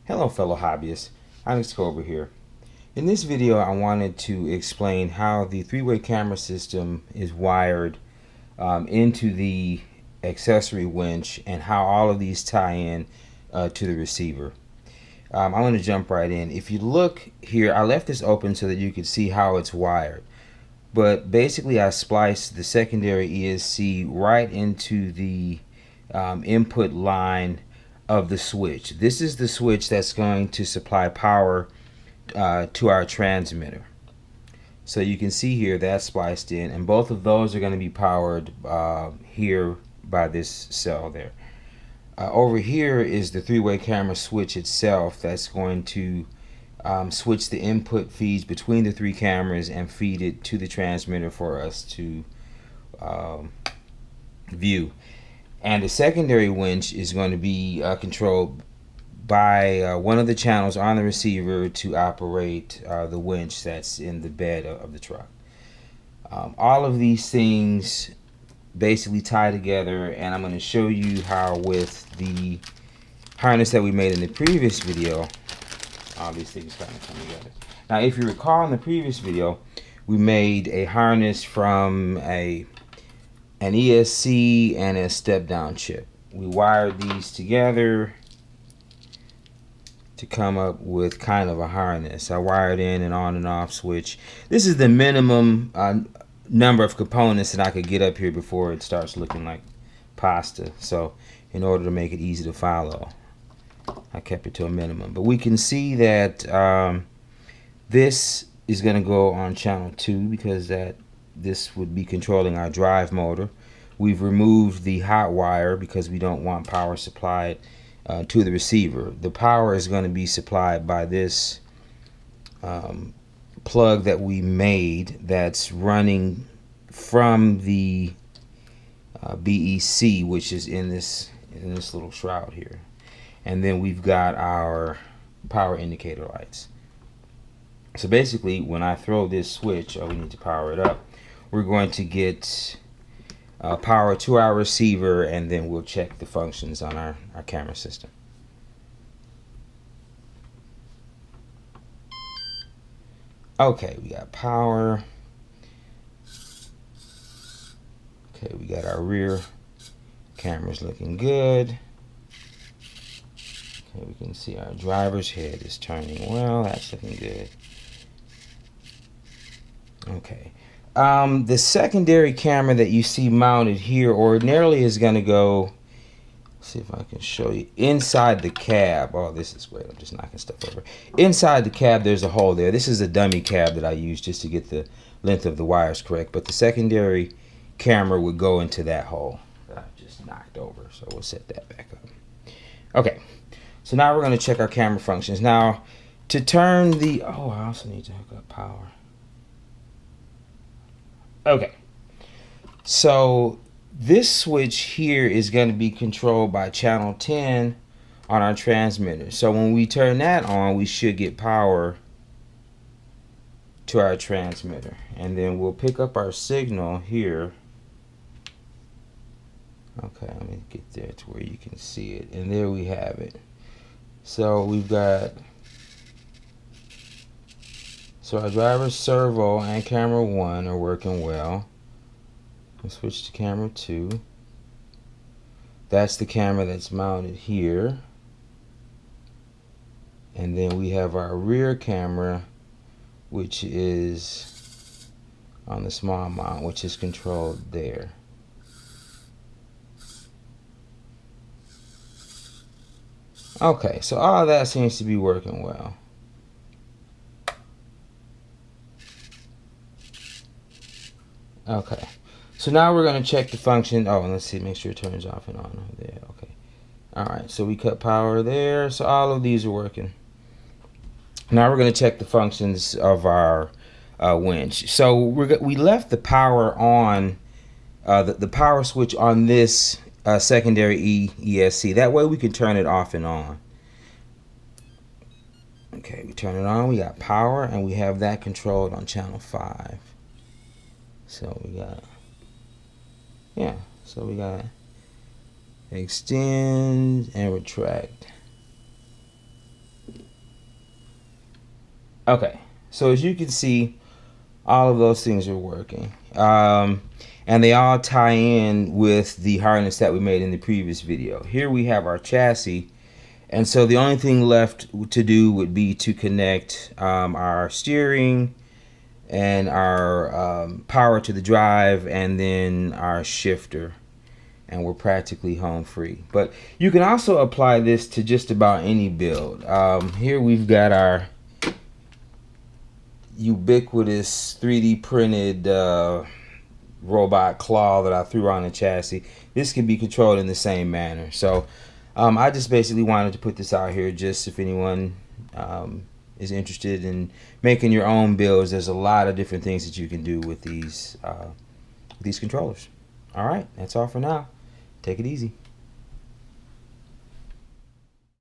Hello fellow hobbyists, Alex Cobra here. In this video I wanted to explain how the three-way camera system is wired into the accessory winch and how all of these tie in to the receiver. I'm going to jump right in. If you look here, I left this open so that you could see how it's wired. But basically I spliced the secondary ESC right into the input line of the switch. This is the switch that's going to supply power to our transmitter. So you can see here that's spliced in, and both of those are going to be powered here by this cell there. Over here is the three-way camera switch itself that's going to switch the input feeds between the three cameras and feed it to the transmitter for us to view. And the secondary winch is going to be controlled by one of the channels on the receiver to operate the winch that's in the bed of the truck. All of these things basically tie together, and I'm going to show you how with the harness that we made in the previous video, all these things kind of come together. Now if you recall in the previous video, we made a harness from an ESC and a step down chip. We wired these together to come up with kind of a harness. I wired in an on and off switch. This is the minimum number of components that I could get up here before it starts looking like pasta. So in order to make it easy to follow, I kept it to a minimum. But we can see that this is going to go on channel 2 because this would be controlling our drive motor. We've removed the hot wire because we don't want power supplied to the receiver. The power is going to be supplied by this plug that we made that's running from the BEC, which is in this little shroud here. And then we've got our power indicator lights. So basically when I throw this switch, we need to power it up, we're going to get power to our receiver, and then we'll check the functions on our camera system. Okay, we got power. Okay, we got our rear cameras looking good. Okay, we can see our driver's head is turning well. That's looking good. Okay. The secondary camera that you see mounted here ordinarily is going to go, let's see if I can show you, inside the cab. Oh, this is great. I'm just knocking stuff over. Inside the cab, there's a hole there. This is a dummy cab that I used just to get the length of the wires correct. But the secondary camera would go into that hole that I just knocked over. So we'll set that back up. Okay. So now we're going to check our camera functions. Now, to turn the... Oh, I also need to hook up power. Okay, so this switch here is going to be controlled by channel 10 on our transmitter. So when we turn that on, we should get power to our transmitter. And then we'll pick up our signal here. Okay, let me get there to where you can see it. And there we have it. So we've got... So our driver's servo and camera 1 are working well. We'll switch to camera 2. That's the camera that's mounted here. And then we have our rear camera, which is on the small mount, which is controlled there. Okay, so all of that seems to be working well. Okay, so now we're going to check the function. Oh, and let's see, make sure it turns off and on over there. Okay, all right, so we cut power there, so all of these are working. Now we're going to check the functions of our winch. So we left the power on, the power switch on this secondary ESC. That way we can turn it off and on. Okay, we turn it on, we got power, and we have that controlled on channel 5. So we got, yeah, so we got extend and retract. Okay, so as you can see, all of those things are working. And they all tie in with the harness that we made in the previous video. Here we have our chassis, and so the only thing left to do would be to connect our steering and our power to the drive, and then our shifter, and we're practically home free. But you can also apply this to just about any build. Here we've got our ubiquitous 3D printed robot claw that I threw on the chassis. This can be controlled in the same manner. So I just basically wanted to put this out here just if anyone is interested in making your own builds. There's a lot of different things that you can do with these controllers. All right, that's all for now. Take it easy.